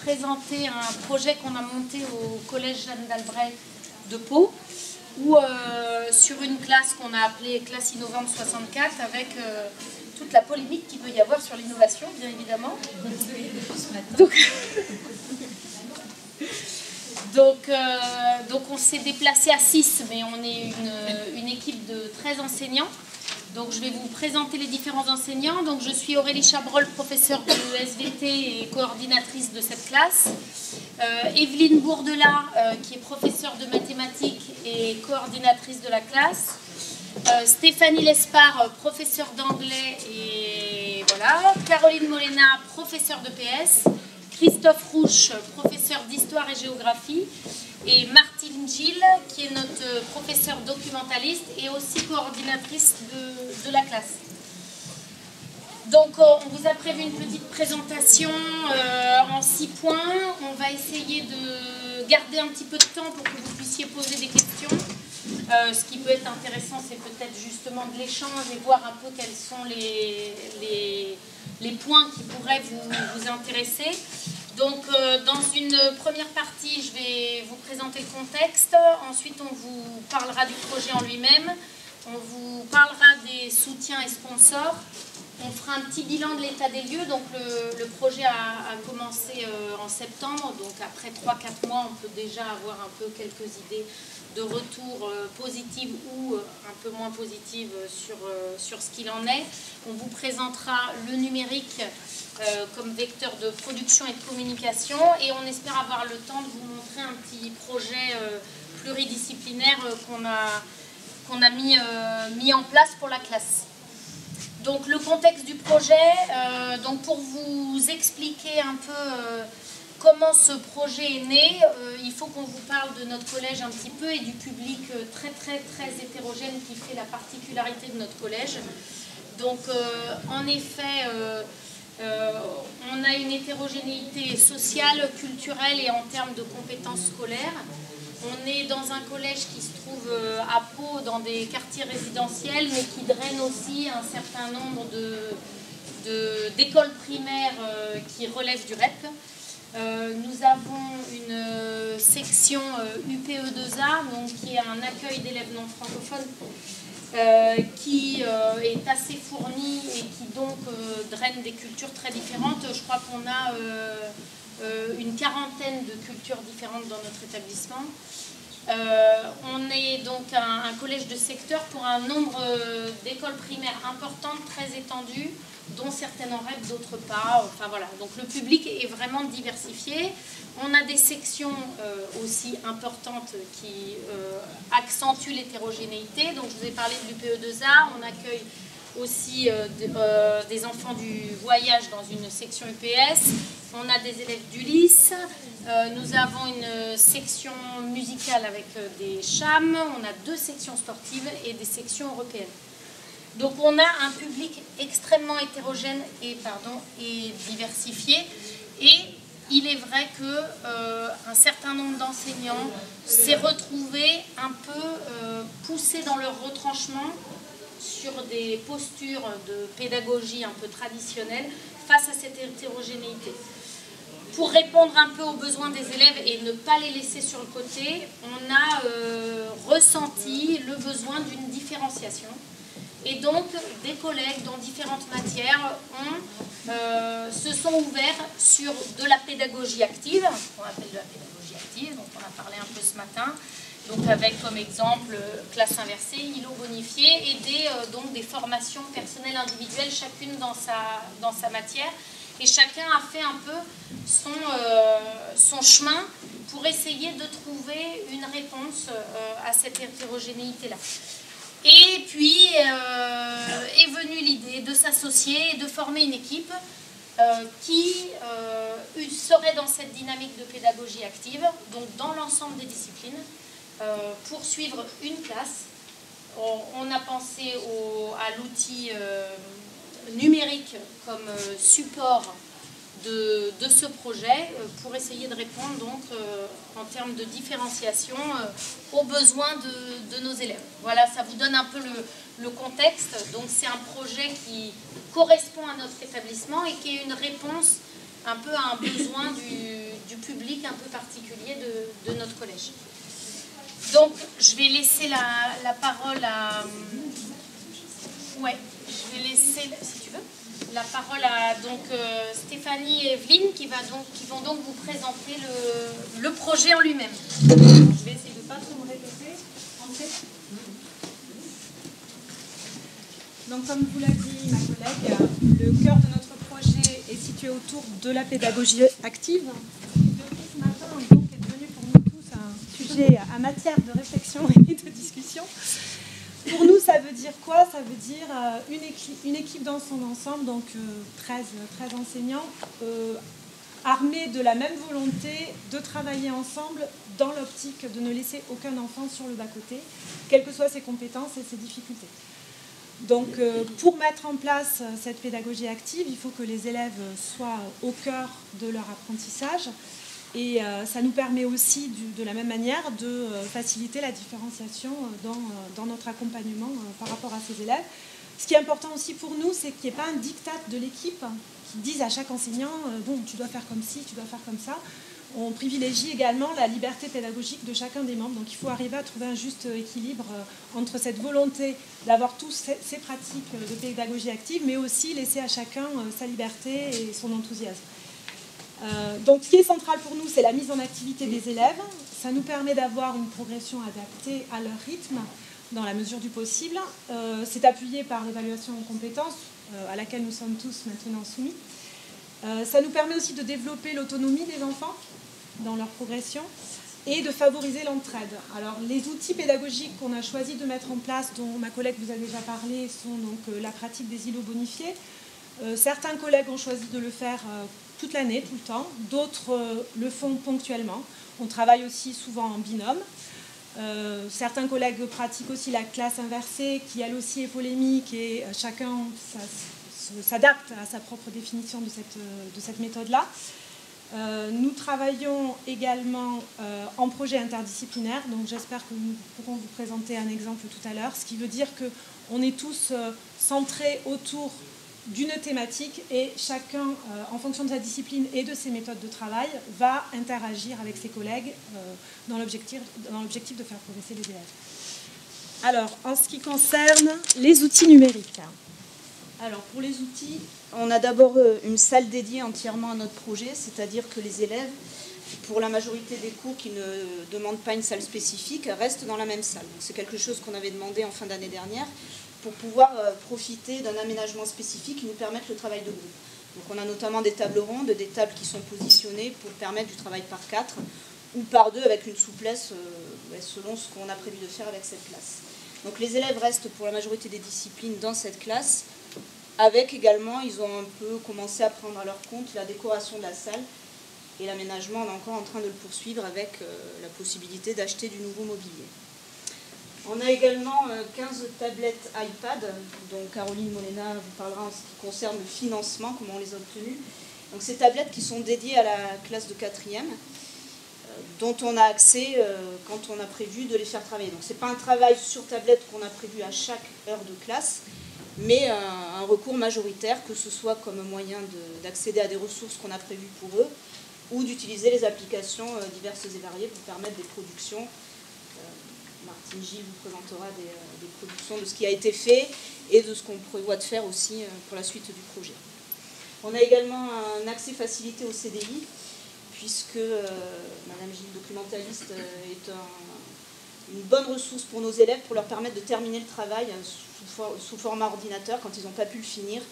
présenter un projet qu'on a monté au collège Jeanne d'Albret de Pau, où sur une classe qu'on a appelée classe innovante 64, avec toute la polémique qu'il peut y avoir sur l'innovation, bien évidemment. Donc on s'est déplacé à 6, mais on est une équipe de 13 enseignants. Donc je vais vous présenter les différents enseignants. Donc je suis Aurélie Chabrol, professeure de SVT et coordinatrice de cette classe. Evelyne Bourdelat, qui est professeure de mathématiques et coordinatrice de la classe. Stéphanie Lespard, professeure d'anglais et voilà. Caroline Molena, professeure de PS. Christophe Rouche, professeur d'histoire et géographie, et Martine Gilles, qui est notre professeure documentaliste et aussi coordinatrice de la classe. Donc on vous a prévu une petite présentation en 6 points. On va essayer de garder un petit peu de temps pour que vous puissiez poser des questions. Ce qui peut être intéressant, c'est peut-être justement de l'échange et voir un peu quels sont les points qui pourraient vous intéresser. Donc dans une première partie, je vais vous présenter le contexte. Ensuite, on vous parlera du projet en lui-même. On vous parlera des soutiens et sponsors. On fera un petit bilan de l'état des lieux. Donc le projet a commencé en septembre. Donc après 3-4 mois, on peut déjà avoir un peu quelques idées de retour positives ou un peu moins positives sur ce qu'il en est. On vous présentera le numérique comme vecteur de production et de communication, et on espère avoir le temps de vous montrer un petit projet pluridisciplinaire qu'on a mis en place pour la classe. Donc le contexte du projet, donc pour vous expliquer un peu comment ce projet est né, il faut qu'on vous parle de notre collège un petit peu et du public très hétérogène qui fait la particularité de notre collège. Donc en effet, on a une hétérogénéité sociale, culturelle et en termes de compétences scolaires. On est dans un collège qui se trouve à Pau, dans des quartiers résidentiels, mais qui draine aussi un certain nombre d'écoles primaires qui relèvent du REP. Nous avons une section UPE2A, donc qui est un accueil d'élèves non francophones, qui est assez fournie et qui donc draine des cultures très différentes. Je crois qu'on a une quarantaine de cultures différentes dans notre établissement. On est donc un collège de secteur pour un nombre d'écoles primaires importantes, très étendues, dont certaines en REP, d'autres pas. Enfin voilà, donc le public est vraiment diversifié. On a des sections aussi importantes qui accentuent l'hétérogénéité. Donc je vous ai parlé de l'UPE2A, on accueille aussi des enfants du voyage dans une section UPS. On a des élèves d'Ulysse, nous avons une section musicale avec des chams, on a 2 sections sportives et des sections européennes. Donc on a un public extrêmement hétérogène et diversifié, et il est vrai qu'un certain nombre d'enseignants s'est retrouvé un peu poussés dans leur retranchement sur des postures de pédagogie un peu traditionnelles face à cette hétérogénéité. Pour répondre un peu aux besoins des élèves et ne pas les laisser sur le côté, on a ressenti le besoin d'une différenciation. Et donc, des collègues dans différentes matières se sont ouverts sur de la pédagogie active, qu'on appelle de la pédagogie active, dont on a parlé un peu ce matin, donc avec comme exemple classe inversée, îlot bonifié, et donc des formations personnelles individuelles, chacune dans sa matière. Et chacun a fait un peu son chemin pour essayer de trouver une réponse à cette hétérogénéité-là. Et puis est venue l'idée de s'associer et de former une équipe qui serait dans cette dynamique de pédagogie active, donc dans l'ensemble des disciplines, pour suivre une classe. On a pensé à l'outil numérique comme support de ce projet pour essayer de répondre donc en termes de différenciation aux besoins de nos élèves. Voilà, ça vous donne un peu le contexte. Donc c'est un projet qui correspond à notre établissement et qui est une réponse un peu à un besoin du public un peu particulier de notre collège. Donc, je vais laisser la parole à... Ouais, je vais laisser, si tu veux, la parole à donc, Stéphanie et Evelyne qui vont donc vous présenter le projet en lui-même. Je vais essayer de ne pas trop me répéter. Donc, comme vous l'a dit ma collègue, le cœur de notre projet est situé autour de la pédagogie active. Depuis ce matin, donc, est devenu pour nous tous un sujet à matière de réflexion et de discussion. Pour nous, ça veut dire quoi? Ça veut dire une équipe dans son ensemble, donc 13 enseignants, armés de la même volonté de travailler ensemble dans l'optique de ne laisser aucun enfant sur le bas-côté, quelles que soient ses compétences et ses difficultés. Donc, pour mettre en place cette pédagogie active, il faut que les élèves soient au cœur de leur apprentissage. Et ça nous permet aussi, de la même manière, de faciliter la différenciation dans notre accompagnement par rapport à ces élèves. Ce qui est important aussi pour nous, c'est qu'il n'y ait pas un diktat de l'équipe qui dise à chaque enseignant « bon, tu dois faire comme ci, tu dois faire comme ça ». On privilégie également la liberté pédagogique de chacun des membres. Donc il faut arriver à trouver un juste équilibre entre cette volonté d'avoir tous ces pratiques de pédagogie active, mais aussi laisser à chacun sa liberté et son enthousiasme. Donc ce qui est central pour nous, c'est la mise en activité des élèves. Ça nous permet d'avoir une progression adaptée à leur rythme, dans la mesure du possible. C'est appuyé par l'évaluation en compétences, à laquelle nous sommes tous maintenant soumis. Ça nous permet aussi de développer l'autonomie des enfants dans leur progression et de favoriser l'entraide. Alors, les outils pédagogiques qu'on a choisi de mettre en place, dont ma collègue vous a déjà parlé, sont donc la pratique des îlots bonifiés. Certains collègues ont choisi de le faire toute l'année, tout le temps. D'autres le font ponctuellement. On travaille aussi souvent en binôme. Certains collègues pratiquent aussi la classe inversée, qui elle aussi est polémique, et chacun s'adapte à sa propre définition de cette méthode-là. Nous travaillons également en projet interdisciplinaire, donc j'espère que nous pourrons vous présenter un exemple tout à l'heure, ce qui veut dire qu'on est tous centrés autour d'une thématique et chacun, en fonction de sa discipline et de ses méthodes de travail, va interagir avec ses collègues dans l'objectif de faire progresser les élèves. Alors, en ce qui concerne les outils numériques. Alors, pour les outils, on a d'abord une salle dédiée entièrement à notre projet, c'est-à-dire que les élèves, pour la majorité des cours qui ne demandent pas une salle spécifique, restent dans la même salle. C'est quelque chose qu'on avait demandé en fin d'année dernière pour pouvoir profiter d'un aménagement spécifique qui nous permette le travail de groupe. Donc, on a notamment des tables rondes, des tables qui sont positionnées pour permettre du travail par 4 ou par 2 avec une souplesse selon ce qu'on a prévu de faire avec cette classe. Donc, les élèves restent pour la majorité des disciplines dans cette classe. Avec également, ils ont un peu commencé à prendre à leur compte la décoration de la salle et l'aménagement, on est encore en train de le poursuivre avec la possibilité d'acheter du nouveau mobilier. On a également 15 tablettes iPad, dont Caroline Molena vous parlera en ce qui concerne le financement, comment on les a obtenues. Donc ces tablettes qui sont dédiées à la classe de 4e, dont on a accès quand on a prévu de les faire travailler. Donc ce n'est pas un travail sur tablette qu'on a prévu à chaque heure de classe, mais un recours majoritaire, que ce soit comme moyen d'accéder à des ressources qu'on a prévues pour eux, ou d'utiliser les applications diverses et variées pour permettre des productions. Martine Gilles vous présentera des productions de ce qui a été fait et de ce qu'on prévoit de faire aussi pour la suite du projet. On a également un accès facilité au CDI, puisque Madame Gilles, documentaliste, est une bonne ressource pour nos élèves pour leur permettre de terminer le travail sous format ordinateur quand ils n'ont pas pu le finir,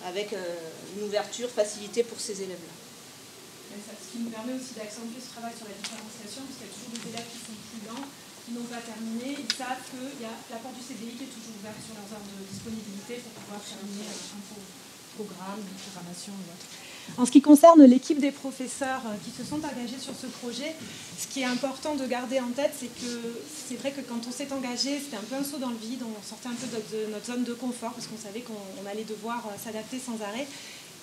avec une ouverture facilitée pour ces élèves-là. Ce qui nous permet aussi d'accentuer ce travail sur la différenciation, parce qu'il y a toujours des élèves qui sont plus lents, qui n'ont pas terminé. Ils savent qu'il y a la porte du CDI qui est toujours ouverte sur leurs heures de disponibilité pour pouvoir terminer un programme, une programmation ou autre. En ce qui concerne l'équipe des professeurs qui se sont engagés sur ce projet, ce qui est important de garder en tête, c'est que c'est vrai que quand on s'est engagé, c'était un peu un saut dans le vide, on sortait un peu de notre zone de confort parce qu'on savait qu'on allait devoir s'adapter sans arrêt.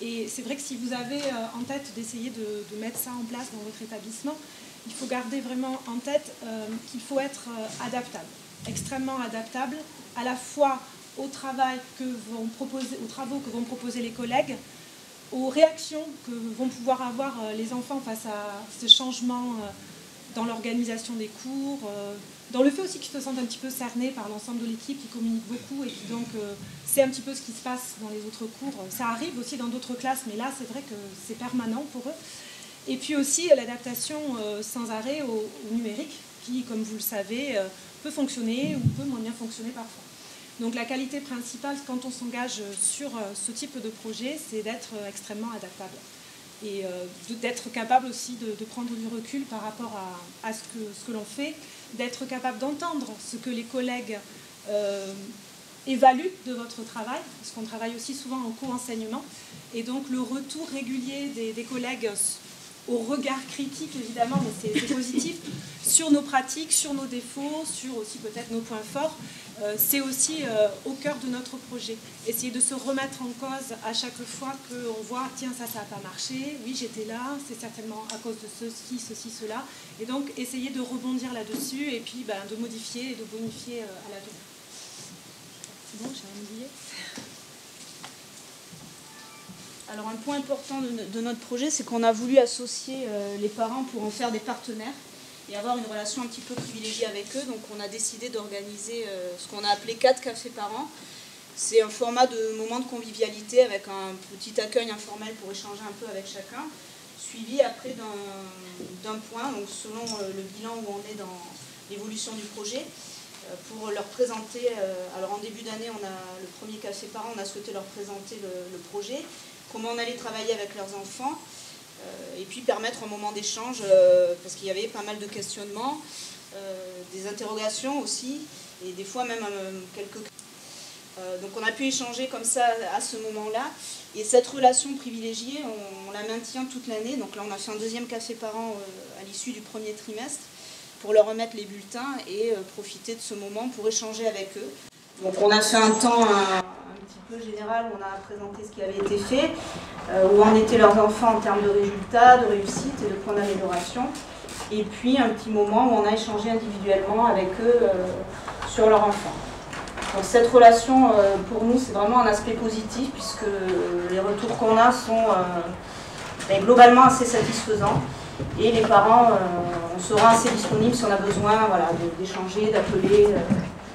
Et c'est vrai que si vous avez en tête d'essayer de mettre ça en place dans votre établissement, il faut garder vraiment en tête qu'il faut être adaptable, extrêmement adaptable, à la fois au travail aux travaux que vont proposer les collègues, aux réactions que vont pouvoir avoir les enfants face à ce changement dans l'organisation des cours, dans le fait aussi qu'ils se sentent un petit peu cernés par l'ensemble de l'équipe, qui communique beaucoup et qui donc sait un petit peu ce qui se passe dans les autres cours. Ça arrive aussi dans d'autres classes, mais là c'est vrai que c'est permanent pour eux. Et puis aussi l'adaptation sans arrêt au numérique, qui, comme vous le savez, peut fonctionner ou peut moins bien fonctionner parfois. Donc la qualité principale quand on s'engage sur ce type de projet, c'est d'être extrêmement adaptable. Et d'être capable aussi de prendre du recul par rapport à ce que l'on fait, d'être capable d'entendre ce que les collègues évaluent de votre travail, parce qu'on travaille aussi souvent en co-enseignement, et donc le retour régulier des collègues au regard critique évidemment, mais c'est positif, sur nos pratiques, sur nos défauts, sur aussi peut-être nos points forts, c'est aussi au cœur de notre projet. Essayer de se remettre en cause à chaque fois qu'on voit, tiens, ça n'a pas marché, oui, j'étais là, c'est certainement à cause de ceci, cela. Et donc, essayer de rebondir là-dessus et puis de modifier et de bonifier à l'avenir. C'est bon, j'ai rien oublié. Alors, un point important de notre projet, c'est qu'on a voulu associer les parents pour en faire des partenaires et avoir une relation un petit peu privilégiée avec eux. Donc on a décidé d'organiser ce qu'on a appelé 4 cafés par an. C'est un format de moment de convivialité avec un petit accueil informel pour échanger un peu avec chacun, suivi après d'un point, donc selon le bilan où on est dans l'évolution du projet, pour leur présenter, alors en début d'année, on a le premier café par an, on a souhaité leur présenter le projet, comment on allait travailler avec leurs enfants, et puis permettre un moment d'échange, parce qu'il y avait pas mal de questionnements, des interrogations aussi, et des fois même quelques... donc on a pu échanger comme ça à ce moment-là, et cette relation privilégiée, on la maintient toute l'année. Donc là on a fait un deuxième café par an à l'issue du premier trimestre, pour leur remettre les bulletins et profiter de ce moment pour échanger avec eux. Donc on a fait un temps un petit peu général où on a présenté ce qui avait été fait, où en étaient leurs enfants en termes de résultats, de réussite et de points d'amélioration. Et puis un petit moment où on a échangé individuellement avec eux sur leur enfant. Donc cette relation, pour nous, c'est vraiment un aspect positif puisque les retours qu'on a sont globalement assez satisfaisants. Et les parents, on sera assez disponibles si on a besoin d'échanger, d'appeler,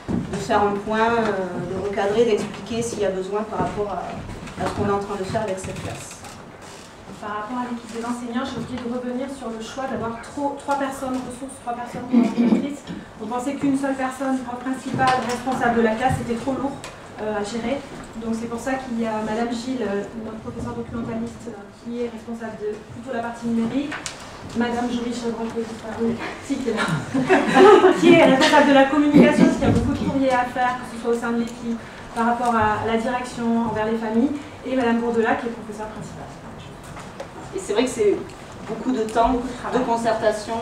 de faire un point, de recadrer, d'expliquer s'il y a besoin par rapport à ce qu'on est en train de faire avec cette classe. Par rapport à l'équipe des enseignants, j'ai oublié de revenir sur le choix d'avoir 3 personnes ressources, 3 personnes coordinatrices. On pensait qu'une seule personne, prof principale, responsable de la classe, c'était trop lourd à gérer. Donc c'est pour ça qu'il y a Madame Gilles, notre professeure documentaliste, qui est responsable de plutôt la partie numérique. Madame Jolie Chevron, qui est responsable de la communication, parce qu'il y a beaucoup de courriers à faire, que ce soit au sein de l'équipe, par rapport à la direction envers les familles, et Madame Bourdelat, qui est professeure principale. Et c'est vrai que c'est beaucoup de temps, de concertation,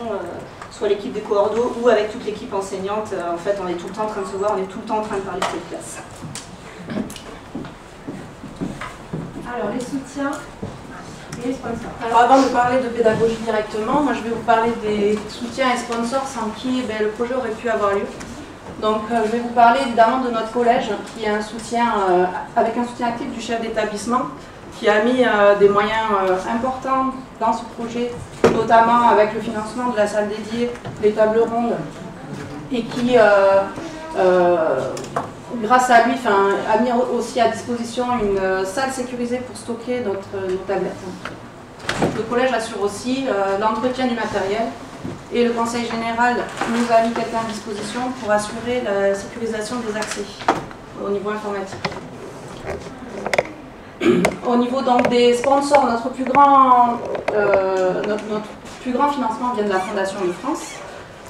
soit l'équipe des coordos ou avec toute l'équipe enseignante. En fait, on est tout le temps en train de se voir, on est tout le temps en train de parler de cette classe. Alors, les soutiens. Alors avant de parler de pédagogie directement, moi je vais vous parler des soutiens et sponsors sans qui le projet aurait pu avoir lieu. Donc je vais vous parler évidemment de notre collège qui a un soutien, avec un soutien actif du chef d'établissement qui a mis des moyens importants dans ce projet, notamment avec le financement de la salle dédiée, les tables rondes, et qui, grâce à lui, a mis aussi à disposition une salle sécurisée pour stocker nos tablettes. Le collège assure aussi l'entretien du matériel et le conseil général nous a mis quelqu'un à disposition pour assurer la sécurisation des accès au niveau informatique. Au niveau donc des sponsors, notre plus grand financement vient de la Fondation de France.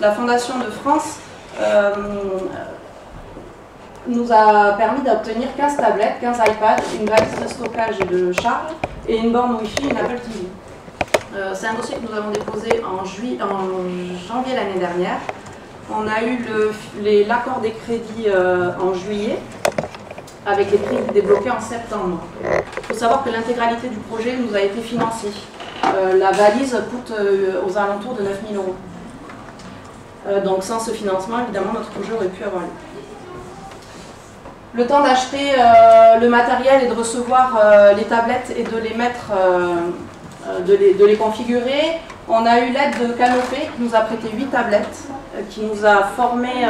La Fondation de France nous a permis d'obtenir 15 tablettes, 15 iPads, une valise de stockage et de charge et une borne Wi-Fi, une Apple TV. C'est un dossier que nous avons déposé en janvier l'année dernière. On a eu l'accord des crédits en juillet, avec les crédits débloqués en septembre. Il faut savoir que l'intégralité du projet nous a été financée. La valise coûte aux alentours de 9 000 €. Donc sans ce financement, évidemment, notre projet aurait pu avoir lieu. le temps d'acheter le matériel et de recevoir les tablettes et de les mettre, de les configurer. On a eu l'aide de Canopé qui nous a prêté 8 tablettes, qui nous a formés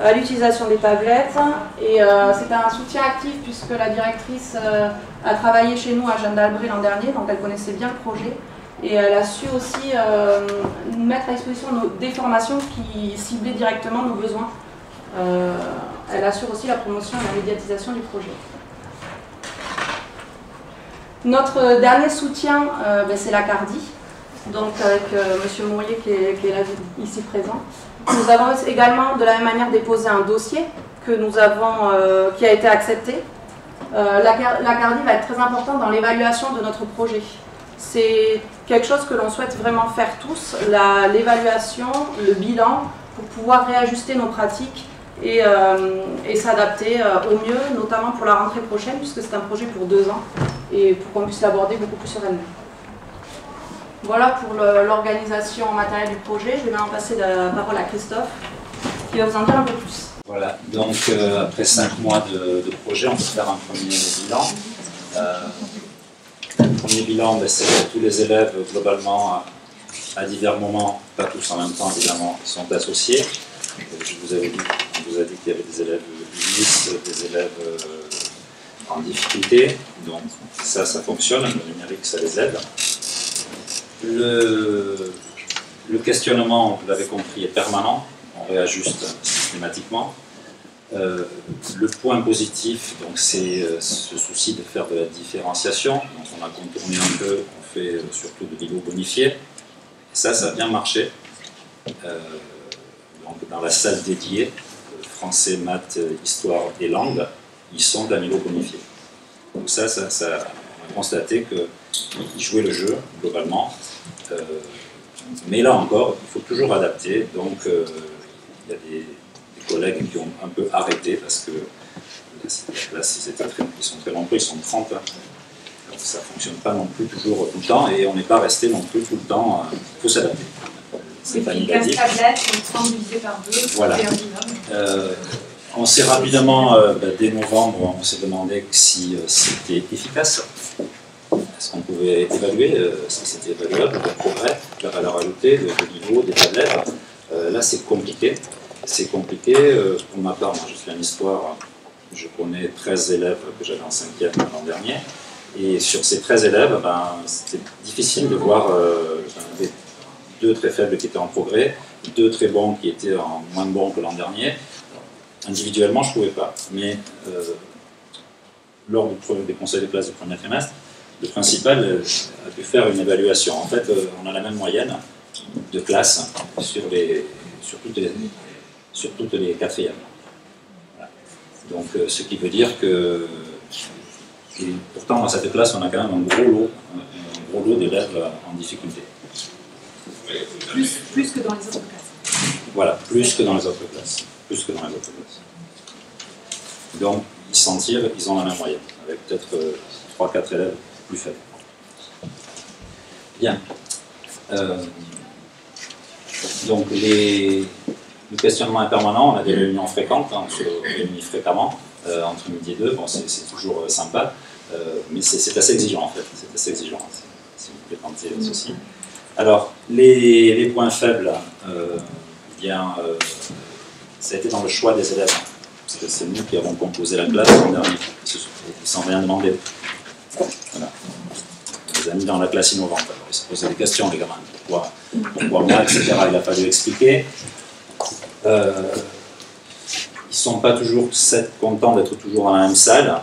à l'utilisation des tablettes. Et c'était un soutien actif puisque la directrice a travaillé chez nous à Jeanne d'Albret l'an dernier, donc elle connaissait bien le projet. Et elle a su aussi mettre à disposition des formations qui ciblaient directement nos besoins. Elle assure aussi la promotion et la médiatisation du projet. Notre dernier soutien, c'est la CARDI, donc avec M. Mourier qui est là, ici présent. Nous avons également de la même manière déposé un dossier que nous avons, qui a été accepté. La CARDI va être très importante dans l'évaluation de notre projet. C'est quelque chose que l'on souhaite vraiment faire tous, l'évaluation, le bilan, pour pouvoir réajuster nos pratiques et s'adapter au mieux, notamment pour la rentrée prochaine, puisque c'est un projet pour 2 ans, et pour qu'on puisse l'aborder beaucoup plus sereinement. Voilà pour l'organisation matérielle du projet. Je vais maintenant passer la parole à Christophe, qui va vous en dire un peu plus. Voilà, donc après 5 mois de projet, on peut faire un premier bilan. Le premier bilan, c'est que tous les élèves, globalement, à divers moments, pas tous en même temps évidemment, sont associés. Je vous avais dit, on vous a dit qu'il y avait des élèves ULIS, des élèves en difficulté, donc ça fonctionne, le numérique ça les aide. Le questionnement, vous l'avez compris, est permanent, on réajuste systématiquement. Le point positif, c'est ce souci de faire de la différenciation. Donc on a contourné un peu, on fait surtout de l'îlot bonifié. Et ça a bien marché. Donc dans la salle dédiée, français, maths, histoire et langue, ils sont de la îlot bonifié. Donc ça, on a constaté qu'ils jouaient le jeu, globalement. Mais là encore, il faut toujours adapter. Donc il y a des collègues qui ont un peu arrêté parce que là, ils sont très nombreux, ils sont 30. Donc ça ne fonctionne pas non plus toujours tout le temps et on n'est pas resté non plus tout le temps. Il faut s'adapter. C'est 15 tablettes, 30 divisé par 2, voilà. On s'est rapidement, dès novembre, on s'est demandé si c'était efficace. Est-ce qu'on pouvait évaluer si c'était évaluable, le progrès, la valeur ajoutée, le niveau des tablettes. Là, c'est compliqué. C'est compliqué. Pour ma part, moi, je suis en histoire, je connais 13 élèves que j'avais en 5e l'an dernier. Et sur ces 13 élèves, c'était difficile de voir. J'en avais 2 très faibles qui étaient en progrès, 2 très bons qui étaient moins bons que l'an dernier. Individuellement, je ne pouvais pas. Mais lors des conseils de classe du premier trimestre, le principal a pu faire une évaluation. En fait, on a la même moyenne de classe sur toutes les 4e. Voilà. Donc, ce qui veut dire que, et pourtant, dans cette classe, on a quand même un gros lot d'élèves en difficulté. Plus que dans les autres classes. Voilà, plus que dans les autres classes. Donc, ils s'en tirent, ils ont la même moyenne, avec peut-être 3-4 élèves plus faibles. Bien. Donc, le questionnement est permanent, on a des réunions fréquentes, on se réunit fréquemment, entre midi et 2, bon, c'est toujours sympa, mais c'est assez exigeant en fait, c'est assez exigeant, si vous pouvez tenter ceci. Alors, les points faibles, ça a été dans le choix des élèves, parce que c'est nous qui avons composé la classe l'an dernier, sans rien demander. Voilà. On les a mis dans la classe innovante, alors ils se posaient des questions, les gamins, pourquoi moi, etc. Il a fallu expliquer. Ils ne sont pas toujours contents d'être toujours dans la même salle,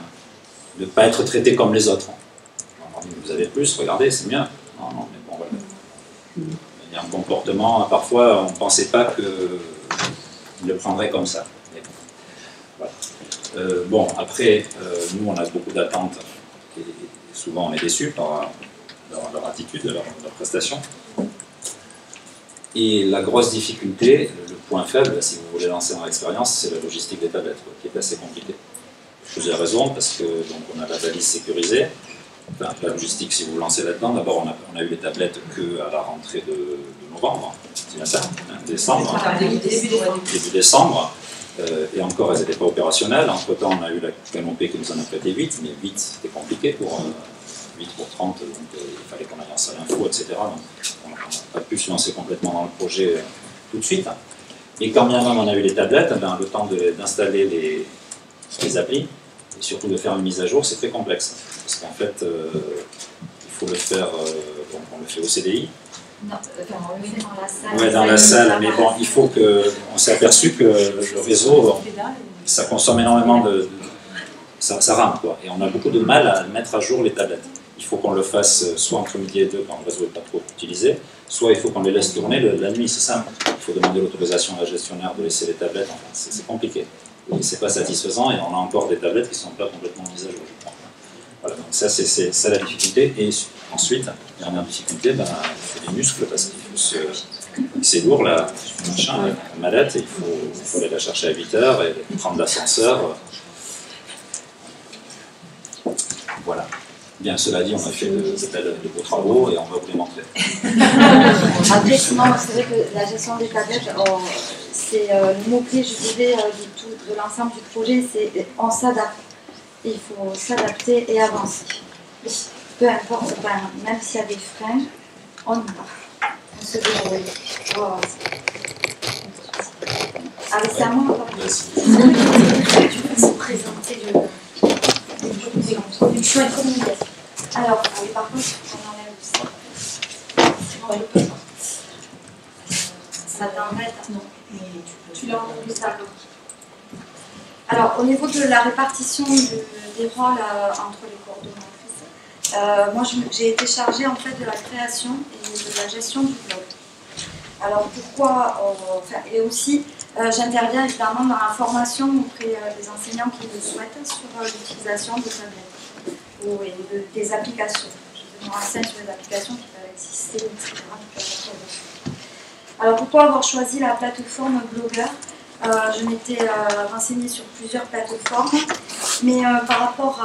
de ne pas être traités comme les autres. Vous avez plus, regardez, c'est bien. Non, mais bon, voilà. Il y a un comportement, parfois, on ne pensait pas qu'ils le prendraient comme ça. Mais bon, voilà. Bon, après, nous, on a beaucoup d'attentes et souvent on est déçus par leur attitude, leur prestation. Et la grosse difficulté, le point faible, si vous voulez lancer dans l'expérience, c'est la logistique des tablettes, qui est assez compliquée. Plusieurs raisons, parce que donc, on a la valise sécurisée. Enfin, la logistique, si vous vous lancez là-dedans, d'abord on a eu les tablettes qu'à la rentrée de novembre, c'est bien ça, décembre, début décembre. Et encore, elles n'étaient pas opérationnelles. Entre-temps, on a eu la KMOP qui nous en a prêté 8, mais 8 c'était compliqué pour 8 pour 30, donc il fallait qu'on aille en salle info, etc. Donc on n'a pas pu se lancer complètement dans le projet tout de suite. Et quand bien même on a eu les tablettes, ben, le temps d'installer les applis, et surtout de faire une mise à jour, c'est très complexe. Parce qu'en fait, il faut le faire, donc on le fait au CDI. Non, enfin, on le fait dans la salle. Oui, dans la salle, mais bon, il faut que. On s'est aperçu que le réseau, ça consomme énormément ça rame, quoi. Et on a beaucoup de mal à mettre à jour les tablettes. Il faut qu'on le fasse soit entre midi et 2 quand le réseau n'est pas trop utilisé, soit il faut qu'on les laisse tourner la nuit, c'est simple. Il faut demander l'autorisation à la gestionnaire de laisser les tablettes, enfin, c'est compliqué. Et c'est pas satisfaisant, et on a encore des tablettes qui ne sont pas complètement mises à jour, je crois. Voilà, donc ça, c'est ça la difficulté. Et ensuite, dernière difficulté, ben, c'est les muscles, parce qu'il faut c'est lourd, là, machin, la mallette, et il faut aller la chercher à 8 heures et prendre l'ascenseur. Voilà. Bien, cela dit, on a fait de beaux travaux et on va vous les montrer. Après, sinon, c'est vrai que la gestion des tablettes, c'est le mot-clé, je dirais, de l'ensemble du projet, c'est on s'adapte. Il faut s'adapter et avancer. Peu importe, même s'il y a des freins, on y va. On se débrouille. On va avancer. Allez, c'est à moi. Tu peux nous présenter production et communication. Alors, oui, par contre, on enlève ça. Ça t'embête? Non. Tu l'as enlevé, ça. Alors, au niveau de la répartition des rôles entre les coordonnatrices, moi j'ai été chargée en fait de la création et de la gestion du blog. Alors pourquoi et aussi j'interviens évidemment dans la formation auprès des enseignants qui le souhaitent sur l'utilisation des tablettes et des applications. Je me renseigne sur les applications qui peuvent exister, etc. Alors pourquoi avoir choisi la plateforme Blogger? Je m'étais renseignée sur plusieurs plateformes, mais par rapport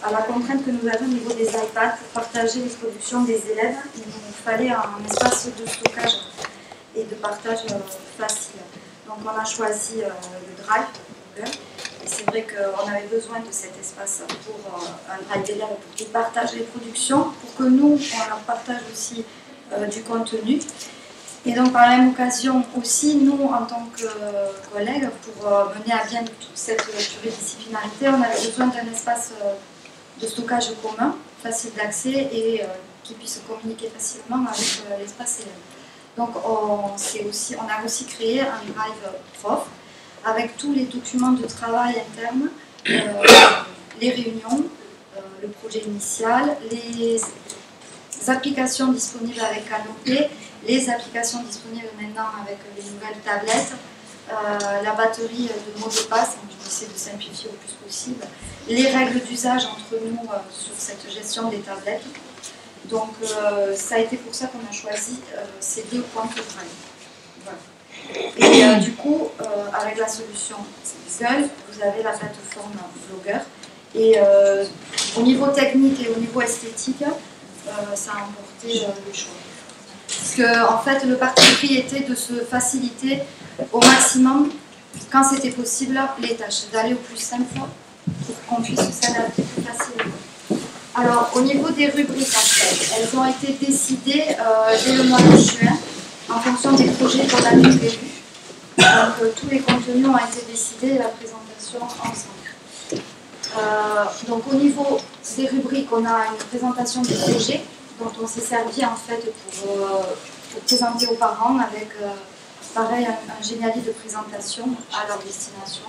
à la contrainte que nous avons au niveau des iPads pour partager les productions des élèves, il nous fallait un espace de stockage et de partage facile. Donc on a choisi le Drive Google, et c'est vrai qu'on avait besoin de cet espace pour un Drive d'élèves pour qu'ils partagent les productions, pour que nous, on leur partage aussi du contenu. Et donc, par la même occasion aussi, nous, en tant que collègues, pour mener à bien toute cette pluridisciplinarité, on avait besoin d'un espace de stockage commun, facile d'accès et qui puisse communiquer facilement avec l'espace élève. Donc, on a aussi créé un Drive Prof avec tous les documents de travail interne, les réunions, le projet initial, les applications disponibles avec Canopé, les applications disponibles maintenant avec les nouvelles tablettes, la batterie de mots de passe, je essaie de simplifier au plus possible, les règles d'usage entre nous sur cette gestion des tablettes. Donc ça a été pour ça qu'on a choisi ces deux points de travail. Voilà. Et du coup, avec la solution Google, vous avez la plateforme Blogger. Et au niveau technique et au niveau esthétique, ça a emporté le choix. Parce que, en fait, le parti pris était de se faciliter au maximum, quand c'était possible, les tâches, d'aller au plus simple pour qu'on puisse s'adapter plus facilement. Alors, au niveau des rubriques, en fait, elles ont été décidées dès le mois de juin, en fonction des projets qu'on avait prévus. Donc, tous les contenus ont été décidés et la présentation ensemble. Donc, au niveau des rubriques, on a une présentation des projets, dont on s'est servi en fait pour présenter aux parents avec pareil un géniali de présentation à leur destination.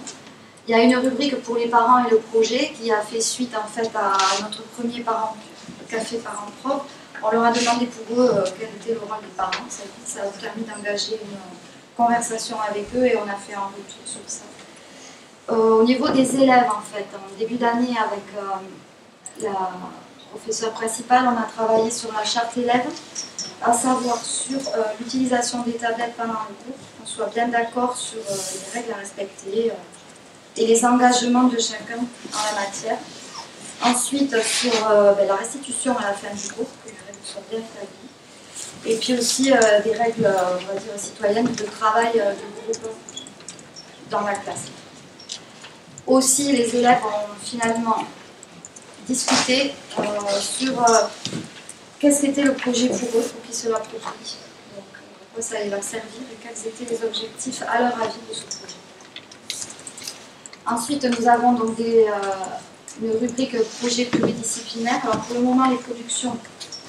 Il y a une rubrique pour les parents et le projet qui a fait suite en fait à notre premier café parents-prof. On leur a demandé pour eux quel était le rôle des parents. Ça a permis d'engager une conversation avec eux et on a fait un retour sur ça. Au niveau des élèves en fait, en début d'année avec la professeur principal, on a travaillé sur la charte élève, à savoir sur l'utilisation des tablettes pendant le cours, qu'on soit bien d'accord sur les règles à respecter et les engagements de chacun en la matière. Ensuite, sur la restitution à la fin du cours, que les règles soient bien établies. Et puis aussi des règles, on va dire, citoyennes de travail de groupe dans la classe. Aussi, les élèves ont finalement discuté sur qu'est-ce qu'était le projet pour eux, pour qu'ils se l'approprient. Donc, à quoi ça allait leur servir et quels étaient les objectifs à leur avis de ce projet. Ensuite, nous avons donc une rubrique projet pluridisciplinaire. Alors, pour le moment, les productions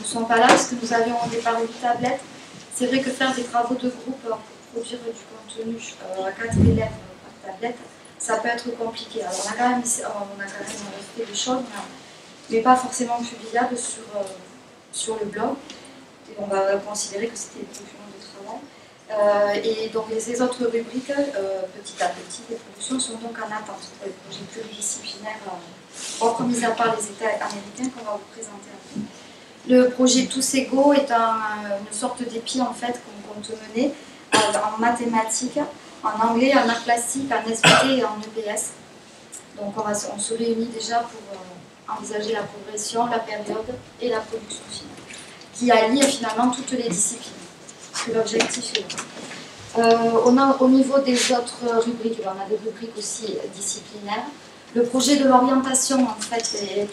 ne sont pas là parce que nous avions au départ 8 tablettes. C'est vrai que faire des travaux de groupe pour produire du contenu à 4 élèves par tablette, ça peut être compliqué. Alors, on a quand même fait des choses, mais pas forcément publiables sur le blog. Et on va considérer que c'était des documents de travail. Et donc ces autres rubriques, petit à petit, les productions sont donc en attente pour les projets pluridisciplinaires, autres mis à part les États américains qu'on va vous présenter après. Le projet Tous Égaux est une sorte d'épi en fait qu'on compte mener en mathématiques, en anglais, en art plastique, en SVT et en EPS. Donc on se réunit déjà pour envisager la progression, la période et la production finale, qui allie finalement toutes les disciplines. Parce que l'objectif est là. Au niveau des autres rubriques, on a des rubriques aussi disciplinaires. Le projet de l'orientation, en fait, est un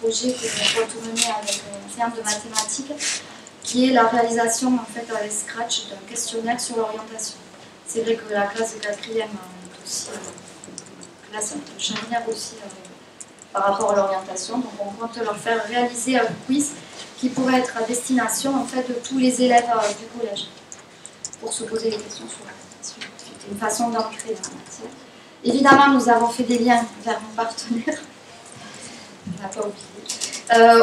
projet que nous compte mener avec un terme de mathématiques, qui est la réalisation, en fait, avec Scratch, d'un questionnaire sur l'orientation. C'est vrai que la classe de 4e est aussi une classe un peu charnière aussi par rapport à l'orientation. Donc, on compte leur faire réaliser un quiz qui pourrait être à destination, en fait, de tous les élèves du collège, pour se poser des questions sur l'orientation. C'est une façon d'ancrer dans la matière. Évidemment, nous avons fait des liens vers nos partenaires. On n'a pas oublié.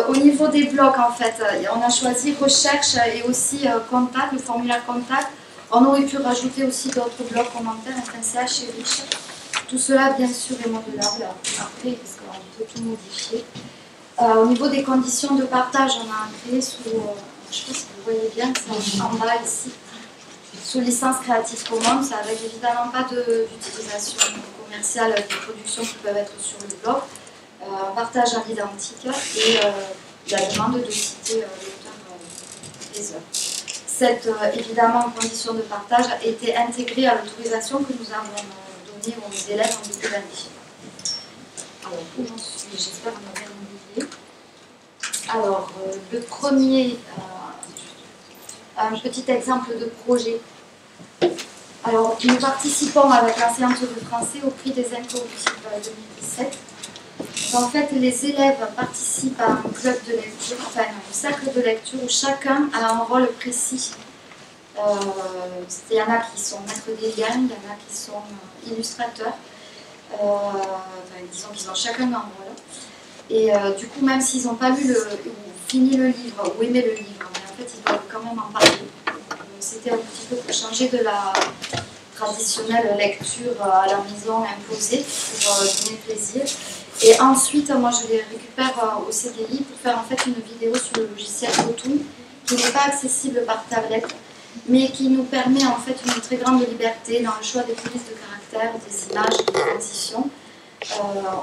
Au niveau des blocs, en fait, on a choisi recherche et aussi contact, le formulaire contact. On aurait pu rajouter aussi d'autres blocs commentaires, enfin CH et riche. Tout cela, bien sûr, est modelable après, parce qu'on peut tout modifier. Au niveau des conditions de partage, on a créé sous, je ne sais pas si vous voyez bien, c'est en bas ici, sous licence Creative Commons, avec évidemment pas d'utilisation commerciale des productions qui peuvent être sur le blog, partage à l'identique et la demande de citer l'auteur des œuvres. Cette évidemment condition de partage a été intégrée à l'autorisation que nous avons donnée aux élèves en début d'année. Alors, où j'en suis? J'espère ne rien oublier. Alors, le premier, un petit exemple de projet. Alors, nous participons avec l'enseignante de français au prix des Incorruptibles 2017. En fait, les élèves participent à un club de lecture, enfin un cercle de lecture où chacun a un rôle précis. Il y en a qui sont maîtres des liens, il y en a qui sont illustrateurs. Disons qu'ils ont chacun un rôle. Et du coup, même s'ils n'ont pas lu ou fini le livre ou aimé le livre, mais en fait, ils doivent quand même en parler. C'était un petit peu pour changer de la traditionnelle lecture à la maison imposée, pour donner plaisir. Et ensuite, moi, je les récupère au CDI pour faire en fait une vidéo sur le logiciel Photoon, qui n'est pas accessible par tablette, mais qui nous permet en fait une très grande liberté dans le choix des polices de caractère, des images, des transitions.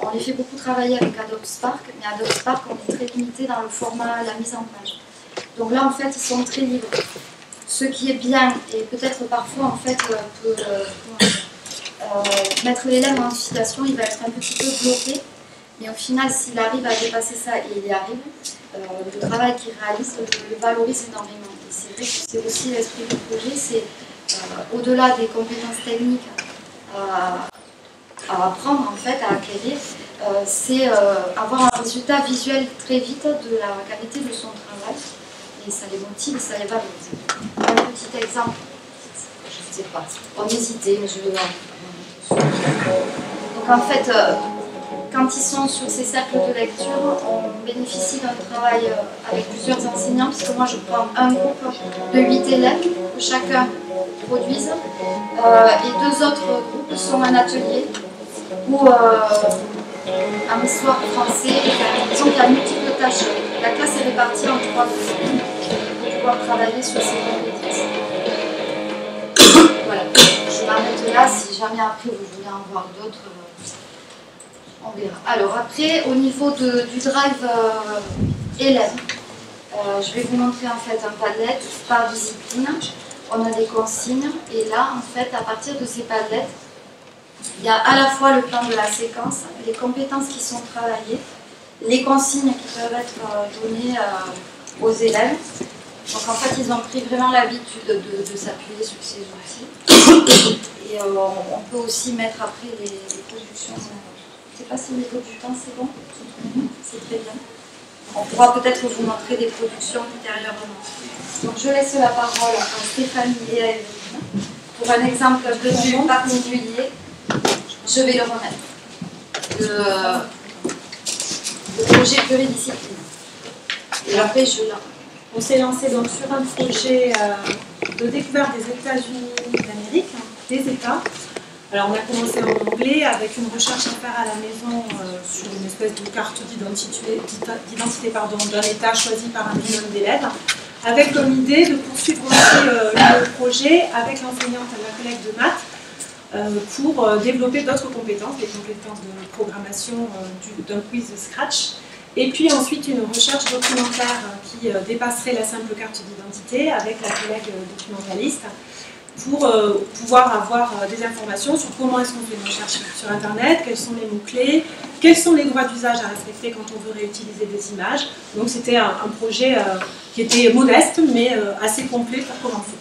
On les fait beaucoup travailler avec Adobe Spark, mais Adobe Spark, on est très limité dans le format, la mise en page. Donc là, en fait, ils sont très libres. Ce qui est bien, et peut-être parfois, en fait, peut mettre l'élève en situation, il va être un petit peu bloqué, mais au final, s'il arrive à dépasser ça, et il y arrive, le travail qu'il réalise, je le valorise énormément. Et c'est vrai que c'est aussi l'esprit du projet, c'est au-delà des compétences techniques à apprendre, en fait, à acquérir, c'est avoir un résultat visuel très vite de la qualité de son travail. Et ça les motive et ça les valorise. Un petit exemple, je ne sais pas, on hésitait, mais je vais voir. Donc en fait, quand ils sont sur ces cercles de lecture, on bénéficie d'un travail avec plusieurs enseignants, puisque moi je prends un groupe de 8 élèves que chacun produise, et 2 autres groupes sont un atelier où en histoire français, disons qu'il y a multiples tâches. La classe est répartie en 3 groupes pour pouvoir travailler sur ces compétences. Voilà, je m'arrête là. Si jamais après vous voulez en voir d'autres, on verra. Alors après, au niveau du drive élève, je vais vous montrer en fait un padlet par discipline. On a des consignes et là, en fait, à partir de ces padlets, Il y a à la fois le plan de la séquence, les compétences qui sont travaillées, les consignes qui peuvent être données aux élèves. Donc en fait, ils ont pris vraiment l'habitude de s'appuyer sur ces outils. Et on peut aussi mettre après les productions. Je ne sais pas si au niveau du temps c'est bon. C'est très bien. On pourra peut-être vous montrer des productions ultérieurement. Donc je laisse la parole à Stéphanie et à Evelyne. Pour un exemple de vue particulier, je vais le remettre. Le projet pluridisciplinaire. Et après, on s'est lancé donc sur un projet de découverte des États-Unis d'Amérique, des États. Alors on a commencé en anglais avec une recherche à faire à la maison sur une espèce de carte d'identité d'un État choisi par un binôme d'élèves, avec comme idée de poursuivre aussi le projet avec l'enseignante et la collègue de maths pour développer d'autres compétences, des compétences de programmation d'un quiz Scratch. Et puis ensuite une recherche documentaire qui dépasserait la simple carte d'identité avec la collègue documentaliste pour pouvoir avoir des informations sur comment est-ce qu'on fait une recherche sur Internet, quels sont les mots-clés, quels sont les droits d'usage à respecter quand on veut réutiliser des images. Donc c'était un projet qui était modeste mais assez complet pour commencer.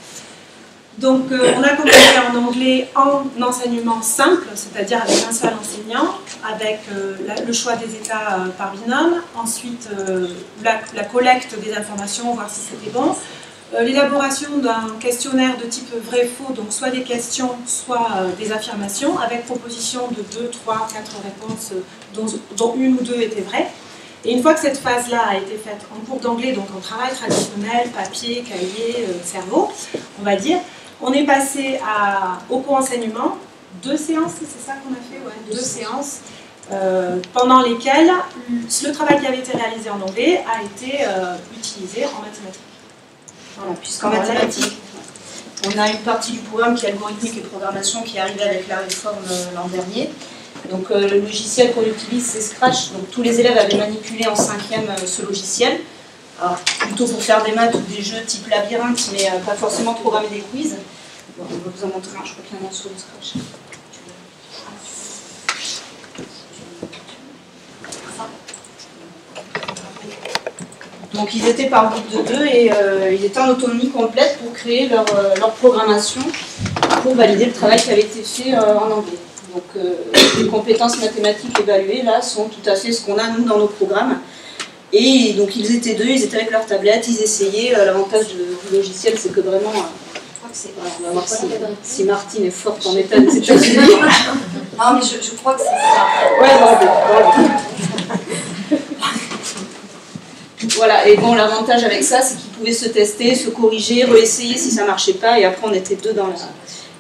Donc on a commencé en anglais en enseignement simple, c'est-à-dire avec un seul enseignant, avec le choix des états par binôme, ensuite la collecte des informations, voir si c'était bon, l'élaboration d'un questionnaire de type vrai-faux, donc soit des questions, soit des affirmations, avec proposition de 2, 3, 4 réponses, dont une ou deux étaient vraies. Et une fois que cette phase-là a été faite en cours d'anglais, donc en travail traditionnel, papier, cahier, cerveau, on va dire, on est passé au co-enseignement, 2 séances, c'est ça qu'on a fait, ouais, 2 séances, pendant lesquelles le travail qui avait été réalisé en anglais a été utilisé en mathématiques. Voilà, puisqu'en mathématiques, on a une partie du programme qui est algorithmique et programmation qui est arrivée avec la réforme l'an dernier. Donc le logiciel qu'on utilise, c'est Scratch. Donc tous les élèves avaient manipulé en 5e ce logiciel. Alors, plutôt pour faire des maths ou des jeux type labyrinthe, mais pas forcément programmer des quiz. Bon, on va vous en montrer un, je crois qu'il y en a sur le Scratch. Donc ils étaient par groupe de 2 et ils étaient en autonomie complète pour créer leur programmation, pour valider le travail qui avait été fait en anglais. Donc les compétences mathématiques évaluées là sont tout à fait ce qu'on a nous dans nos programmes. Et donc ils étaient 2, ils étaient avec leur tablette, ils essayaient. L'avantage du logiciel, c'est que vraiment, voilà, on va voir si Martine est forte en état des États-Unis. Non, mais je crois que c'est ça. Ouais, non, voilà, et bon, l'avantage avec ça, c'est qu'ils pouvaient se tester, se corriger, réessayer si ça ne marchait pas, et après on était 2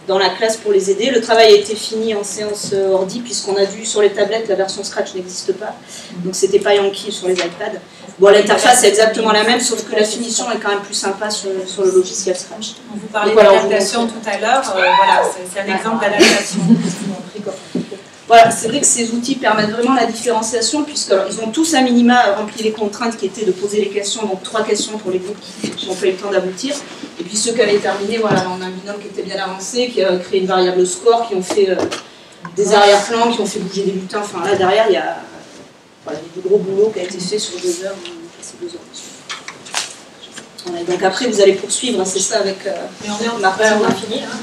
dans la classe pour les aider. Le travail a été fini en séance ordi, puisqu'on a vu sur les tablettes, la version Scratch n'existe pas, donc c'était pas Yankee sur les iPads. Bon, l'interface est exactement la même, sauf que la finition est quand même plus sympa sur le logiciel Scratch. On vous parlait d'adaptation tout à l'heure, voilà, c'est un exemple d'adaptation. Voilà, c'est vrai que ces outils permettent vraiment la différenciation, puisqu'ils ont tous à minima rempli les contraintes qui étaient de poser les questions, donc 3 questions pour les groupes qui n'ont pas eu le temps d'aboutir. Et puis ceux qui avaient terminé, voilà, on a un binôme qui était bien avancé, qui a créé une variable score, qui ont fait des arrière-plans, qui ont fait bouger des bulletins. Enfin là derrière, il y a du gros boulot qui a été fait sur 2 heures, on a passé 2 heures dessus. Voilà, donc après vous allez poursuivre, hein, c'est ça avec mais on a fini. Hein.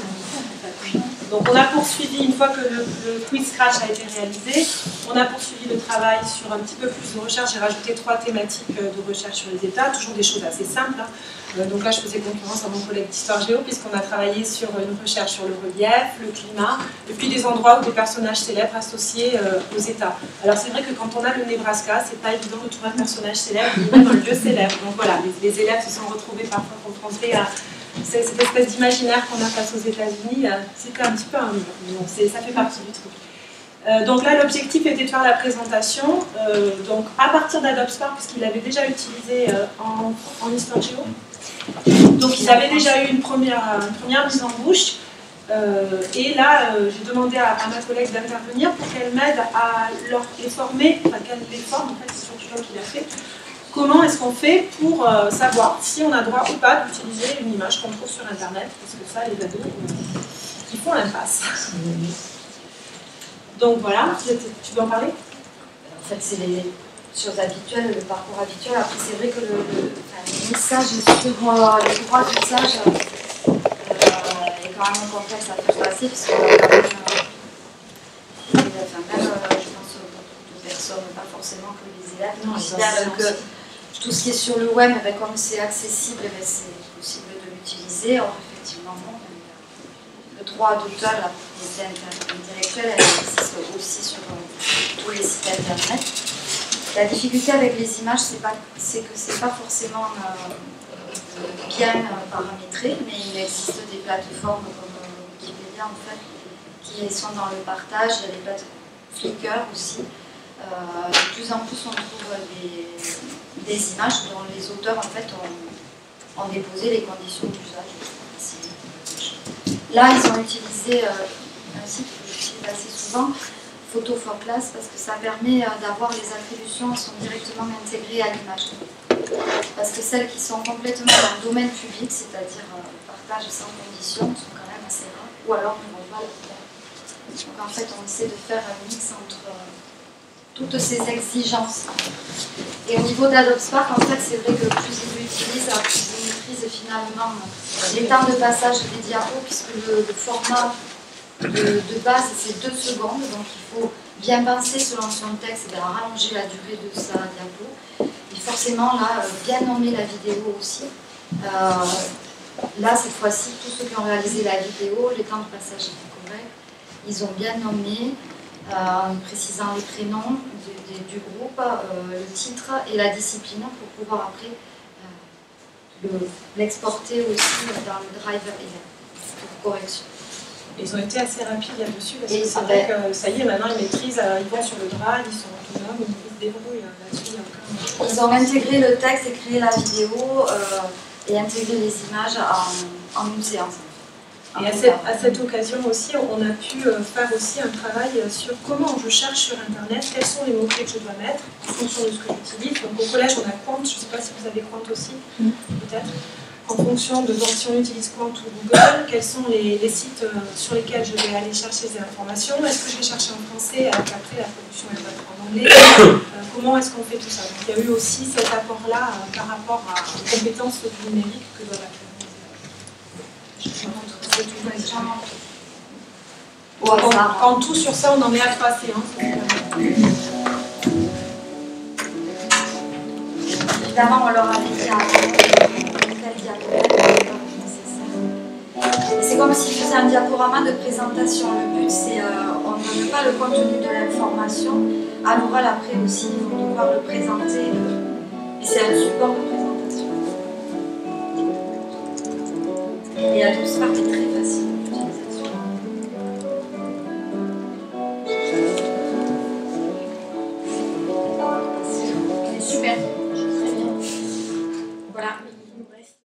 Donc on a poursuivi, une fois que le quiz Scratch a été réalisé, on a poursuivi le travail sur un petit peu plus de recherche. J'ai rajouté 3 thématiques de recherche sur les états, toujours des choses assez simples. Hein. Donc là je faisais concurrence à mon collègue d'histoire géo, puisqu'on a travaillé sur une recherche sur le relief, le climat, et puis des endroits où des personnages célèbres associés aux états. Alors c'est vrai que quand on a le Nebraska, c'est pas évident de trouver un personnage célèbre, ni même un lieu célèbre. Donc voilà, les élèves se sont retrouvés parfois confrontés à cette espèce d'imaginaire qu'on a face aux États-Unis, c'était un petit peu un mur, donc ça fait partie du truc. Donc là, l'objectif était de faire la présentation, donc à partir d'Adobe Spark, puisqu'il avait déjà utilisé en histoire géo. Donc ils avaient déjà eu une première mise en bouche, et là, j'ai demandé à ma collègue d'intervenir pour qu'elle m'aide à les former, enfin qu'elle les forme, en fait, c'est surtout toi qui l'a fait. Comment est-ce qu'on fait pour savoir si on a droit ou pas d'utiliser une image qu'on trouve sur Internet, parce que ça, les ados, ils font l'impasse. Donc voilà, tu veux en parler? En fait, c'est les choses habituelles, le parcours habituel. Après, c'est vrai que le message sur les droits d'usage est quand même un complexe à faire passer, parce qu'on a quand même, je pense, beaucoup de personnes, pas forcément que les élèves, considèrent que tout ce qui est sur le web, comme c'est accessible, c'est possible de l'utiliser. Or, effectivement, non. Le droit d'auteur, la propriété intellectuelle, elle existe aussi sur tous les sites internet. La difficulté avec les images, c'est que c'est pas forcément bien paramétré, mais il existe des plateformes comme Wikipédia en fait, qui sont dans le partage. Il y a des plateformes Flickr aussi. De plus en plus, on trouve des images dont les auteurs en fait ont déposé les conditions d'usage. Là, ils ont utilisé un site que j'utilise assez souvent, Photo for Class, parce que ça permet d'avoir les attributions sont directement intégrées à l'image. Parce que celles qui sont complètement dans le domaine public, c'est-à-dire partage sans condition, sont quand même assez rares, ou alors ne vont pas le faire. Donc en fait, on essaie de faire un mix entre toutes ces exigences. Et au niveau d'Adobe Spark, en fait, c'est vrai que plus ils l'utilisent, plus ils maîtrisent finalement les temps de passage des diapos, puisque le format de base, c'est 2 secondes, donc il faut bien penser selon son texte, et rallonger la durée de sa diapo. Et forcément, là, bien nommer la vidéo aussi. Là, cette fois-ci, tous ceux qui ont réalisé la vidéo, les temps de passage étaient corrects. Ils ont bien nommé, en précisant les prénoms du groupe, le titre et la discipline pour pouvoir après l'exporter aussi dans le driver pour correction. Ils ont été assez rapides là-dessus parce que c'est vrai que ça y est, maintenant ils maîtrisent, ils vont sur le drive, ils sont autonomes, ils se débrouillent là-dessus. Ils ont intégré le texte et créé la vidéo et intégré les images en une séance. Et à cette occasion aussi, on a pu faire aussi un travail sur comment je cherche sur Internet, quels sont les mots-clés que je dois mettre en fonction de ce que j'utilise. Donc au collège, on a Quant, je ne sais pas si vous avez Quant aussi, peut-être. En fonction de si on utilise Quant ou Google, quels sont les sites sur lesquels je vais aller chercher des informations. Est-ce que je vais chercher en français alors qu'après la production elle va être en anglais. Comment est-ce qu'on fait tout ça? Donc il y a eu aussi cet apport-là par rapport aux compétences numériques que doivent acquérir. Quand tout sur ça, on en est à 3 séances. Évidemment, on leur avait dit quel diaporama. C'est comme s'ils faisaient un diaporama de présentation. Le but, c'est on ne donne pas le contenu de l'information. À l'oral, après aussi, ils vont devoir le présenter. Et c'est un support de présentation. Et Adobe Spark est très facile d'utilisation. Super, très bien. Voilà, il nous reste.